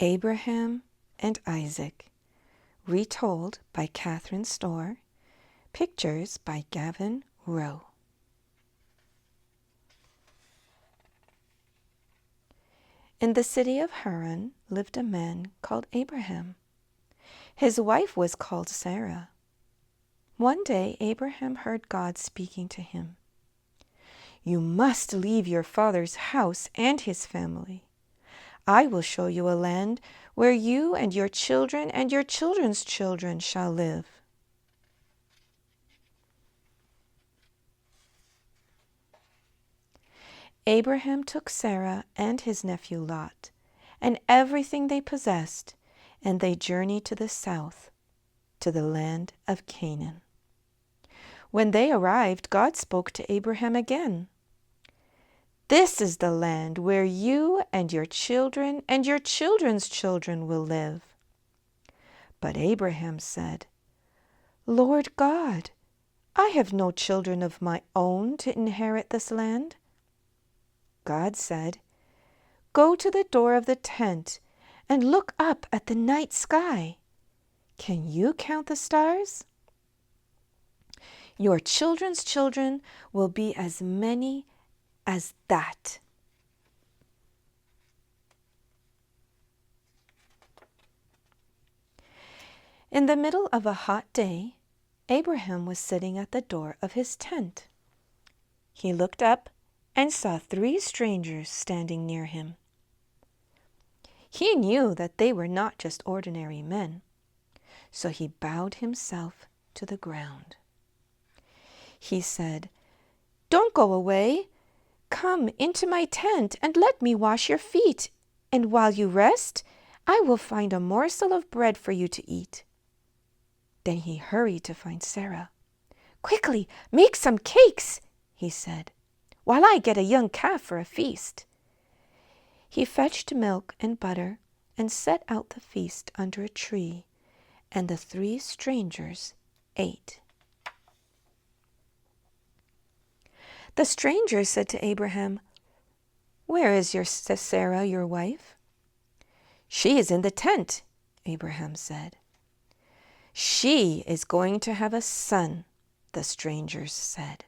Abraham and Isaac, retold by Catherine Storr, pictures by Gavin Rowe. In the city of Haran lived a man called Abraham. His wife was called Sarah. One day Abraham heard God speaking to him. "You must leave your father's house and his family. I will show you a land where you and your children and your children's children shall live." Abraham took Sarah and his nephew Lot and everything they possessed, and they journeyed to the south, to the land of Canaan. When they arrived, God spoke to Abraham again. "This is the land where you and your children and your children's children will live." But Abraham said, "Lord God, I have no children of my own to inherit this land." God said, "Go to the door of the tent and look up at the night sky. Can you count the stars? Your children's children will be as many as that." In the middle of a hot day, Abraham was sitting at the door of his tent. He looked up and saw 3 strangers standing near him. He knew that they were not just ordinary men, so he bowed himself to the ground. He said, "Don't go away. Come into my tent and let me wash your feet, and while you rest, I will find a morsel of bread for you to eat." Then he hurried to find Sarah. "Quickly, make some cakes," he said, "while I get a young calf for a feast." He fetched milk and butter and set out the feast under a tree, and the 3 strangers ate. The strangers said to Abraham, "Where is your Sarah, your wife?" "She is in the tent," Abraham said. "She is going to have a son," the strangers said.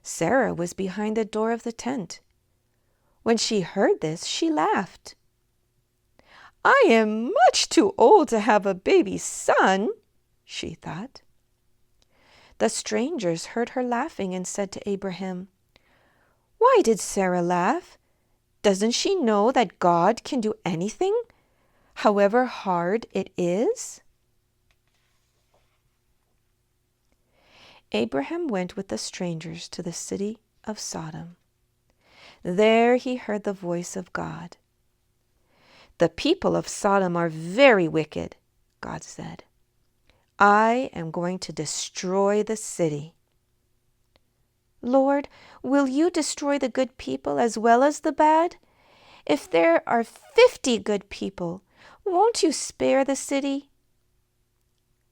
Sarah was behind the door of the tent. When she heard this, she laughed. "I am much too old to have a baby son," she thought. The strangers heard her laughing and said to Abraham, "Why did Sarah laugh? Doesn't she know that God can do anything, however hard it is?" Abraham went with the strangers to the city of Sodom. There he heard the voice of God. "The people of Sodom are very wicked," God said. "I am going to destroy the city." "Lord, will you destroy the good people as well as the bad? If there are 50 good people, won't you spare the city?"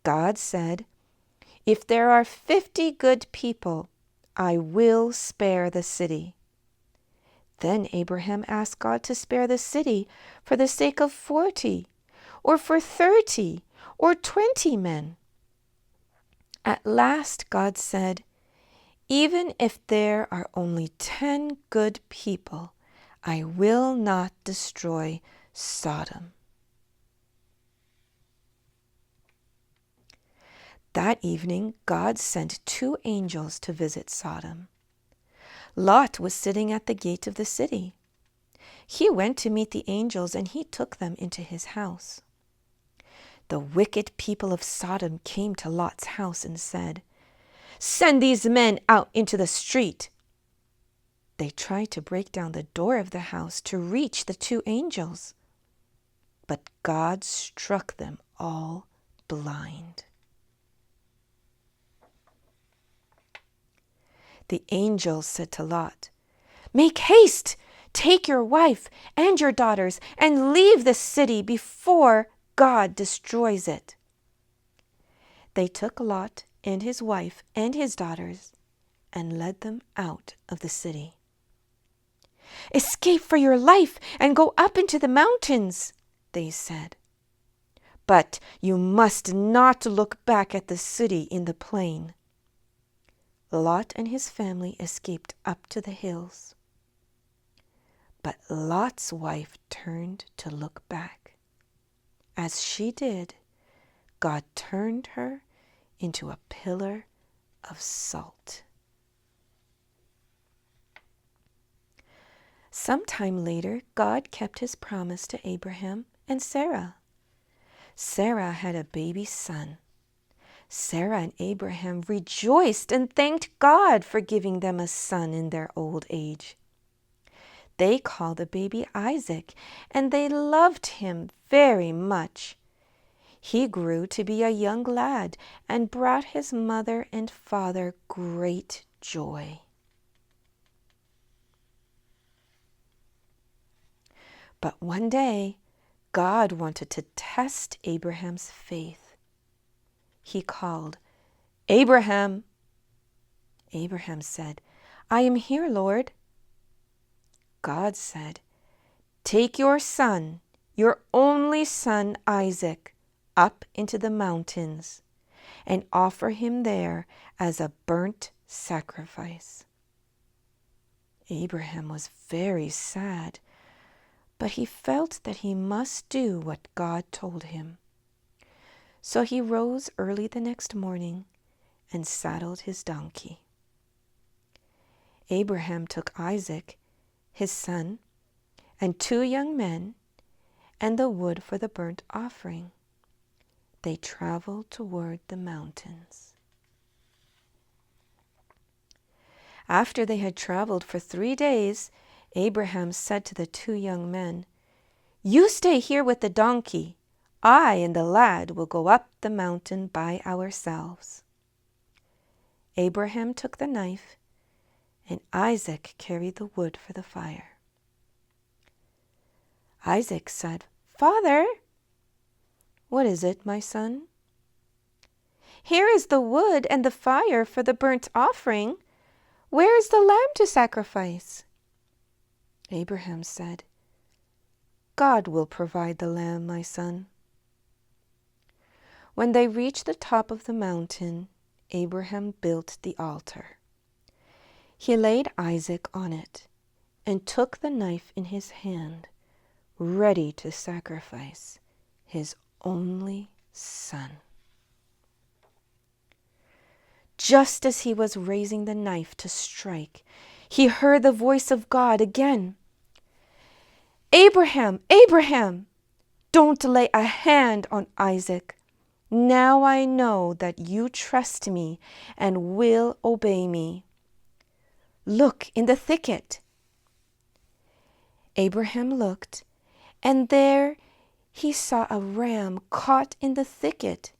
God said, "If there are 50 good people, I will spare the city." Then Abraham asked God to spare the city for the sake of 40, or for 30, or 20 men. At last God said, "Even if there are only 10 good people, I will not destroy Sodom." That evening, God sent 2 angels to visit Sodom. Lot was sitting at the gate of the city. He went to meet the angels, and he took them into his house. The wicked people of Sodom came to Lot's house and said, "Send these men out into the street." They tried to break down the door of the house to reach the 2 angels, but God struck them all blind. The angels said to Lot, "Make haste, take your wife and your daughters, and leave the city before God destroys it." They took Lot and his wife and his daughters and led them out of the city. "Escape for your life and go up into the mountains," they said. "But you must not look back at the city in the plain." Lot and his family escaped up to the hills. But Lot's wife turned to look back. As she did, God turned her into a pillar of salt. Sometime later, God kept his promise to Abraham and Sarah. Sarah had a baby son. Sarah and Abraham rejoiced and thanked God for giving them a son in their old age. They called the baby Isaac, and they loved him very much. He grew to be a young lad and brought his mother and father great joy. But one day, God wanted to test Abraham's faith. He called, "Abraham." Abraham said, "I am here, Lord." God said, "Take your son, your only son Isaac, up into the mountains and offer him there as a burnt sacrifice." Abraham was very sad, but he felt that he must do what God told him. So he rose early the next morning and saddled his donkey. Abraham took Isaac, his son, and 2 young men, and the wood for the burnt offering. They traveled toward the mountains. After they had traveled for 3 days, Abraham said to the 2 young men, "You stay here with the donkey. I and the lad will go up the mountain by ourselves." Abraham took the knife, and Isaac carried the wood for the fire. Isaac said, "Father." "What is it, my son?" "Here is the wood and the fire for the burnt offering. Where is the lamb to sacrifice?" Abraham said, "God will provide the lamb, my son." When they reached the top of the mountain, Abraham built the altar. He laid Isaac on it and took the knife in his hand, ready to sacrifice his only son. Just as he was raising the knife to strike, he heard the voice of God again. "Abraham, Abraham, don't lay a hand on Isaac. Now I know that you trust me and will obey me. Look in the thicket." Abraham looked, and there he saw a ram caught in the thicket.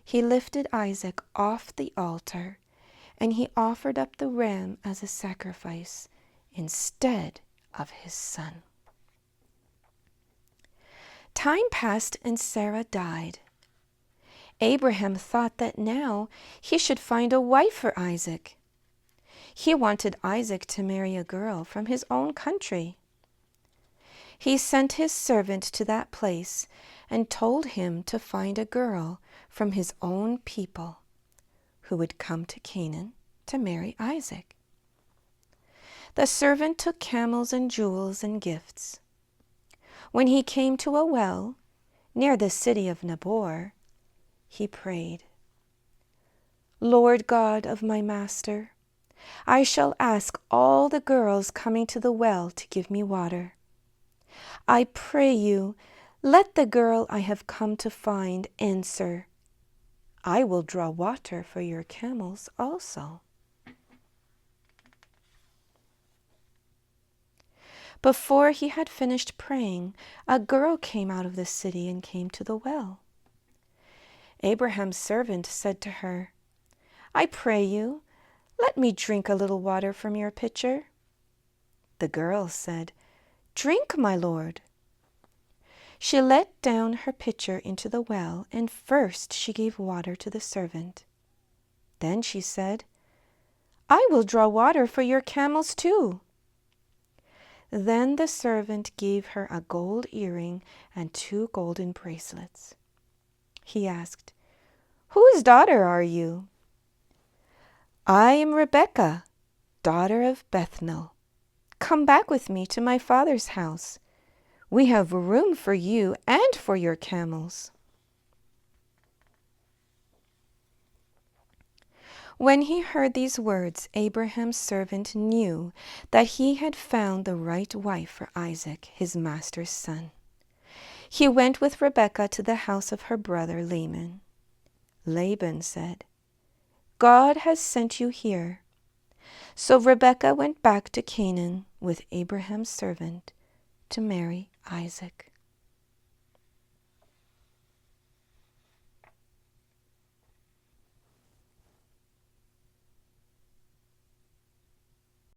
He lifted Isaac off the altar, and he offered up the ram as a sacrifice instead of his son. Time passed and Sarah died. Abraham thought that now he should find a wife for Isaac. He wanted Isaac to marry a girl from his own country. He sent his servant to that place and told him to find a girl from his own people who would come to Canaan to marry Isaac. The servant took camels and jewels and gifts. When he came to a well near the city of Nabor, he prayed, "Lord God of my master, I shall ask all the girls coming to the well to give me water. I pray you, let the girl I have come to find answer, 'I will draw water for your camels also.'" Before he had finished praying, a girl came out of the city and came to the well. Abraham's servant said to her, "I pray you, let me drink a little water from your pitcher." The girl said, "Drink, my lord." She let down her pitcher into the well, and first she gave water to the servant. Then she said, "I will draw water for your camels too." Then the servant gave her a gold earring and 2 golden bracelets. He asked, "Whose daughter are you?" "I am Rebekah, daughter of Bethuel. Come back with me to my father's house. We have room for you and for your camels." When he heard these words, Abraham's servant knew that he had found the right wife for Isaac, his master's son. He went with Rebekah to the house of her brother Laban. Laban said, "God has sent you here." So Rebekah went back to Canaan with Abraham's servant to marry Isaac.